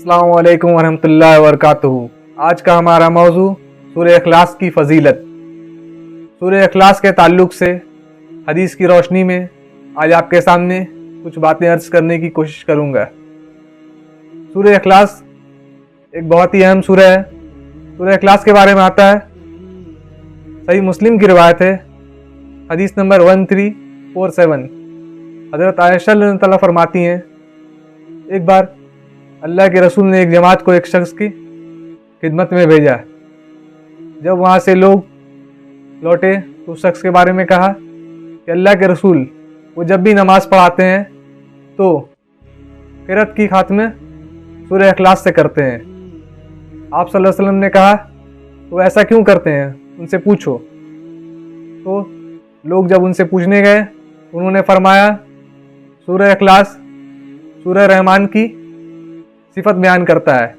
अस्सलाम वालेकुम वरहमतुल्लाहि वबरकातुहू। आज का हमारा मौजू सूरह इखलास की फजीलत। सूरह इखलास के ताल्लुक से हदीस की रोशनी में आज आपके सामने कुछ बातें अर्ज करने की कोशिश करूँगा। सूरह इखलास एक बहुत ही अहम सूरह है। सूरह इखलास के बारे में आता है, सही मुस्लिम की रिवायत है, हदीस नंबर 1347। हज़रत आयशा रज़ियल्लाहु अन्हा फरमाती हैं, एक बार अल्लाह के रसूल ने एक जमात को एक शख्स की खिदमत में भेजा। जब वहाँ से लोग लौटे तो उस शख्स के बारे में कहा कि अल्लाह के रसूल वो जब भी नमाज पढ़ाते हैं तो क़िरात की खात्मे सूरह इखलास से करते हैं। आप सल्लल्लाहु अलैहि वसल्लम ने कहा तो ऐसा क्यों करते हैं, उनसे पूछो। तो लोग जब उनसे पूछने गए उन्होंने फरमाया सूरह इखलास सूरह रहमान की सिफत बयान करता है,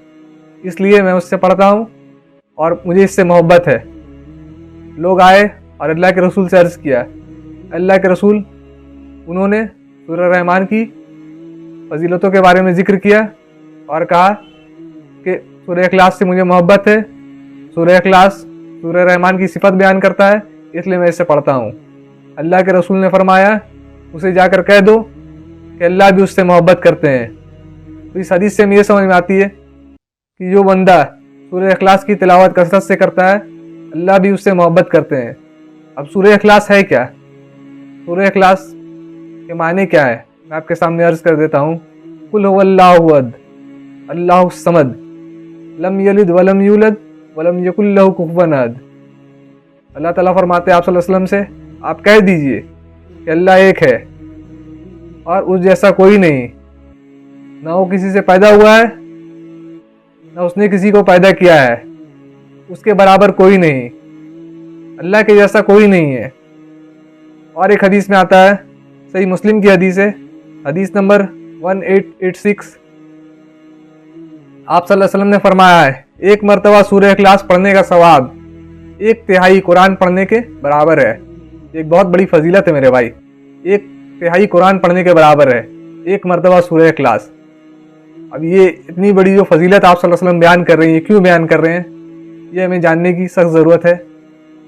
इसलिए मैं उससे पढ़ता हूँ और मुझे इससे मोहब्बत है। लोग आए और अल्लाह के रसूल से अर्ज़ किया, अल्लाह के रसूल, उन्होंने सूरह रहमान की फजीलतों के बारे में ज़िक्र किया और कहा कि सूरह इखलास से मुझे मोहब्बत है, सूरह इखलास सूरह रहमान की सिफत बयान करता है, इसलिए मैं इसे पढ़ता हूँ। अल्लाह के रसूल ने फरमाया, उसे जाकर कह दो कि अल्लाह भी उससे मोहब्बत करते हैं। तो इस हदीस से हमें ये समझ में आती है कि जो बंदा सूरह इखलास की तिलावत कसरत से करता है, अल्लाह भी उससे मोहब्बत करते हैं। अब सूरह इखलास है क्या? सूरह इखलास के माने क्या है, मैं आपके सामने अर्ज़ कर देता हूँ। कुल हुवल्लाहु अहद अल्लाहु समद लम यलिद वलम यूलद वलम यकुल लहू कुफुवन अहद। अल्लाह ताला फरमाते हैं आप सल्लल्लाहु अलैहि वसल्लम से, आप कह दीजिए कि अल्लाह एक है और उस जैसा कोई नहीं, ना वो किसी से पैदा हुआ है ना उसने किसी को पैदा किया है, उसके बराबर कोई नहीं, अल्लाह के जैसा कोई नहीं है। और एक हदीस में आता है, सही मुस्लिम की हदीस है, हदीस नंबर 1886। आप सल्लल्लाहु अलैहि वसल्लम ने फरमाया है, एक मरतबा सूरह इखलास पढ़ने का सवाब 1/3 कुरान पढ़ने के बराबर है। एक बहुत बड़ी फजीलत है मेरे भाई, 1/3 कुरान पढ़ने के बराबर है एक मरतबा सूरह इखलास। अब ये इतनी बड़ी जो फजीलत आप सल्लल्लाहु अलैहि वसल्लम बयान कर रहे हैं, क्यों बयान कर रहे हैं, ये हमें जानने की सख्त ज़रूरत है।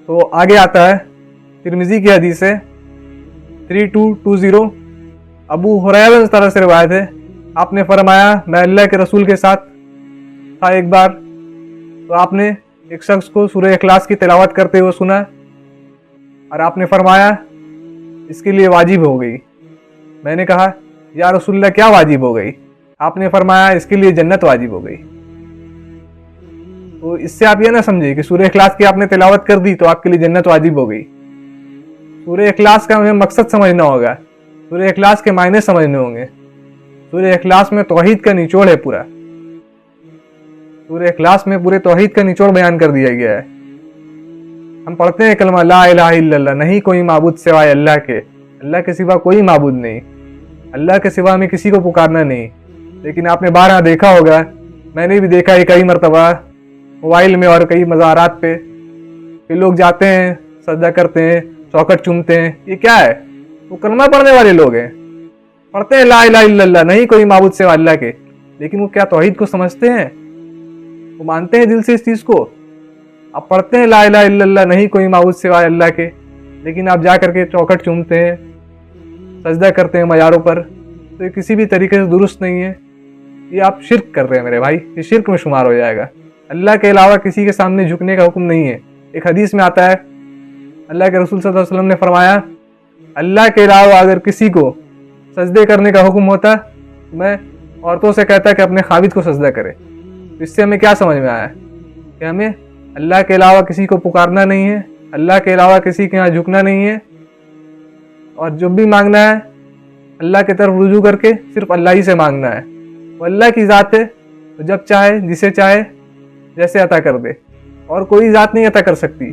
तो आगे आता है, तिरमिज़ी की हदीस है 3220। अबू हुरैरा तरह से रिवायत है, आपने फरमाया, मैं अल्लाह के रसूल के साथ था एक बार, तो आपने एक शख्स को सूरह इखलास की तिलावत करते हुए सुना और आपने फरमाया इसके लिए वाजिब हो गई। मैंने कहा, या रसूलल्लाह क्या वाजिब हो गई? आपने फरमाया इसके लिए जन्नत वाजिब हो गई। तो इससे आप ये ना समझे कि सूरह इखलास की आपने तिलावत कर दी तो आपके लिए जन्नत वाजिब हो गई। सूरह इखलास का हमें मकसद समझना होगा, सूरह इखलास के मायने समझने होंगे। सूरह इखलास में तौहीद का निचोड़ है पूरा, सूरह इखलास में पूरे तौहीद का निचोड़ बयान कर दिया गया है। हम पढ़ते हैं कलमा ला इलाहा इल्लल्लाह, नहीं कोई माबूद सिवाय अल्लाह के, अल्लाह के सिवा कोई माबूद नहीं, अल्लाह के सिवा हमें किसी को पुकारना नहीं। लेकिन आपने बारहा देखा होगा, मैंने भी देखा है कई मरतबा मोबाइल में और कई मज़ारात पे कि लोग जाते हैं, सजदा करते हैं, चौखट चूमते हैं। ये क्या है? वो कलमा पढ़ने वाले लोग हैं, पढ़ते हैं ला इलाहा इल्लल्लाह, नहीं कोई माबूद सिवा अल्लाह के, लेकिन वो क्या तौहीद को समझते हैं? वो मानते हैं दिल से इस चीज़ को? आप पढ़ते हैं ला इलाहा इल्लल्लाह, नहीं कोई माबूद सिवाय अल्लाह के, लेकिन आप जा करके चौखट चूमते हैं, सजदा करते हैं मज़ारों पर, तो ये किसी भी तरीके से दुरुस्त नहीं है। ये आप शिर्क कर रहे हैं मेरे भाई, ये शिर्क में शुमार हो जाएगा। अल्लाह के अलावा किसी के सामने झुकने का हुक्म नहीं है। एक हदीस में आता है, अल्लाह के रसूल सल्लल्लाहु अलैहि वसल्लम ने फरमाया, अल्लाह के अलावा अगर किसी को सजदे करने का हुक्म होता तो मैं औरतों से कहता कि अपने खाविद को सजदा करे। तो इससे हमें क्या समझ में आया कि हमें अल्लाह के अलावा किसी को पुकारना नहीं है, अल्लाह के अलावा किसी के यहाँ झुकना नहीं है, और जो भी मांगना है अल्लाह की तरफ रुजू करके सिर्फ अल्लाह ही से मांगना है। वो अल्लाह की ज़ात है, तो जब चाहे जिसे चाहे जैसे अता कर दे, और कोई ज़ात नहीं अता कर सकती।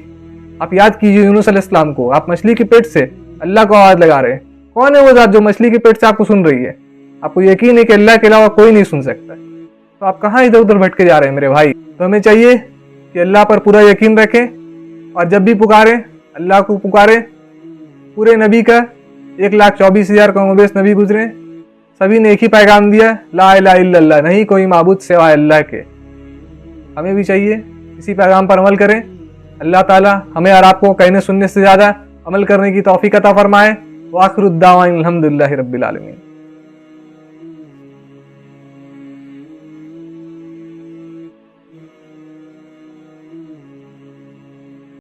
आप याद कीजिए यूनुस अलैहिस्सलाम को, आप मछली की पेट से अल्लाह को आवाज़ लगा रहे हैं। कौन है वो ज़ात जो मछली की पेट से आपको सुन रही है? आपको यकीन है कि अल्लाह के अलावा कोई नहीं सुन सकता, तो आप कहाँ इधर उधर भटके जा रहे हैं मेरे भाई? तो हमें चाहिए कि अल्लाह पर पूरा यकीन रखें और जब भी पुकारें अल्लाह को पुकारें। पूरे नबी का 1,24,000 कमोबेश नबी गुजरे, सभी ने एक ही पैगाम दिया, ला इलाहा इल्लल्लाह, नहीं कोई माबूद सिवाय अल्लाह के। हमें भी चाहिए इसी पैगाम पर अमल करें। अल्लाह ताला हमें और आपको कहने सुनने से ज़्यादा अमल करने की तौफीक अता फरमाए। वाखिरु दावाना अल्हम्दुलिल्लाहि रब्बिल आलमीन।